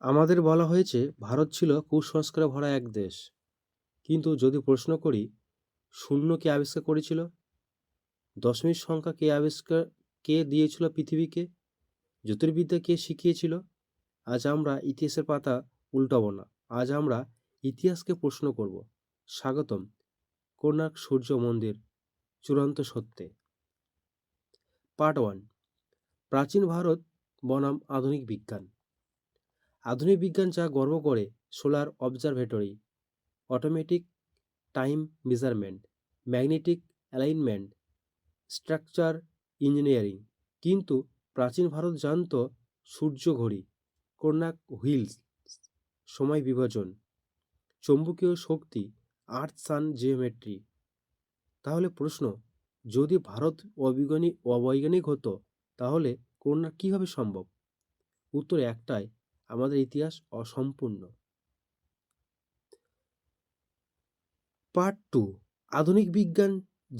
আমাদের বলা হয়েছে ভারত ছিল কুসংস্কারে ভরা এক দেশ। কিন্তু যদি প্রশ্ন করি, শূন্য কে আবিষ্কার করেছিল? দশমিক সংখ্যা কে দিয়েছিল পৃথিবীকে? জ্যোতির্বিদ্যা কে শিখিয়েছিল? আজ আমরা ইতিহাসের পাতা উল্টাবো না। আজ আমরা ইতিহাসকে প্রশ্ন করব। স্বাগতম কোণার্ক সূর্য মন্দির চূড়ান্ত সত্যে। পার্ট 1। প্রাচীন ভারত বনাম আধুনিক বিজ্ঞান। আধুনিক বিজ্ঞান যা গর্ব করে solar observatory, automatic time measurement, magnetic alignment, structure engineering. কিন্তু প্রাচীন ভারত জানত সূর্য ঘড়ি, কোণার্ক হুইলস, সময় বিভাজন, চৌম্বকীয় শক্তি, আর্থ সান জিওমেট্রি। তাহলে প্রশ্ন, যদি ভারত অবৈজ্ঞানিক হতো তাহলে কোণার্ক কীভাবে সম্ভব? উত্তর একটাই, আমাদের ইতিহাস অসম্পূর্ণ। পার্ট 2। আধুনিক বিজ্ঞান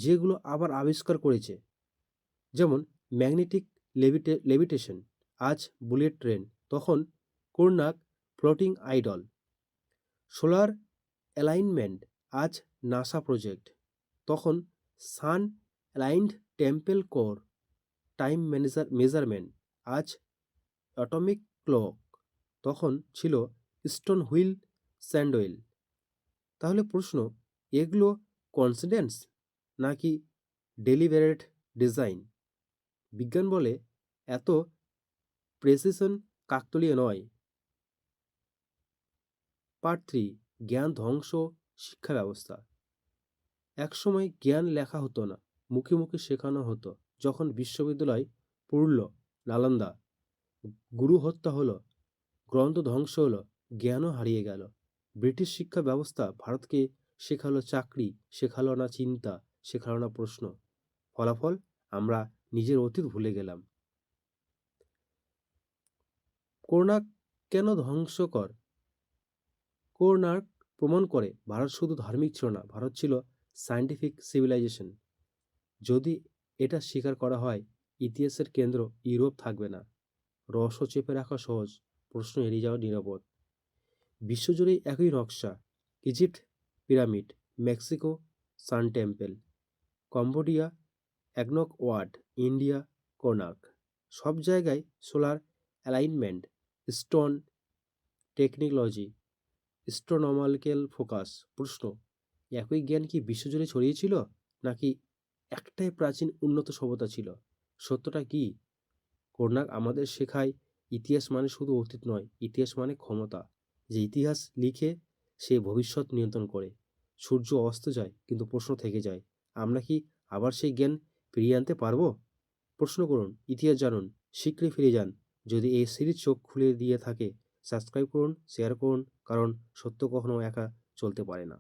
যেগুলো আবার আবিষ্কার করেছে, যেমন ম্যাগনেটিক লেভিটেশন, আজ বুলেট ট্রেন, তখন Konark floating idol. Solar alignment, আজ নাসা প্রজেক্ট, তখন sun aligned temple core. Time measurement, আজ অ্যাটমিক ক্লক, তখন ছিল স্টোন হুইল স্যান্ডওয়েল। তাহলে প্রশ্ন, এগুলো কোইন্সিডেন্স নাকি ডেলিবারেট ডিজাইন? বিজ্ঞান বলে এত প্রেসিশন কাকতালীয় নয়। পার্ট 3। জ্ঞান ধ্বংস, শিক্ষা ব্যবস্থা। একসময় জ্ঞান লেখা হতো না, মুখে মুখে শেখানো হতো। যখন বিশ্ববিদ্যালয় পড়ল, নালন্দা, গুরু হত্যা হলো, গ্রন্থ ধ্বংস হলো, জ্ঞানও হারিয়ে গেল। ব্রিটিশ শিক্ষা ব্যবস্থা ভারতকে শেখালো চাকরি, শেখালো না চিন্তা, শেখালো না প্রশ্ন। ফলাফল, আমরা নিজের অতীত ভুলে গেলাম। কোণার্ক কেন ধ্বংসকর? কোণার্ক প্রমাণ করে ভারত শুধু ধার্মিক ছিল না, ভারত ছিল সায়েন্টিফিক সিভিলাইজেশন। যদি এটা স্বীকার করা হয়, ইতিহাসের কেন্দ্র ইউরোপ থাকবে না। রহস্য চেপে রাখা সহজ, প্রশ্ন এড়িয়ে যাওয়া নিরাপদ। বিশ্বজুড়েই একই নকশা, Egypt pyramid, Mexico sun temple, Cambodia অ্যাগনক ওয়াট, ইন্ডিয়া কোণার্ক। সব জায়গায় solar alignment, stone technology, astronomical focus. প্রশ্ন, একই জ্ঞান কি বিশ্বজুড়ে ছড়িয়েছিল, নাকি একটাই প্রাচীন উন্নত সভ্যতা ছিল? সত্যটা কি? কোণার্ক আমাদের শেখায় ইতিহাস মানে শুধু অতীত নয়, ইতিহাস মানে ক্ষমতা। যে ইতিহাস লিখে সে ভবিষ্যৎ নিয়ন্ত্রণ করে। সূর্য অস্ত যায় কিন্তু প্রশ্ন থেকে যায়, আমরা কি আবার সেই জ্ঞান ফিরিয়ে আনতে পারবো? প্রশ্ন করুন, ইতিহাস জানুন, শীঘ্রই ফিরে যান। যদি এই সিরিজ চোখ খুলে দিয়ে থাকে, সাবস্ক্রাইব করুন, শেয়ার করুন, কারণ সত্য কখনো একা চলতে পারে না।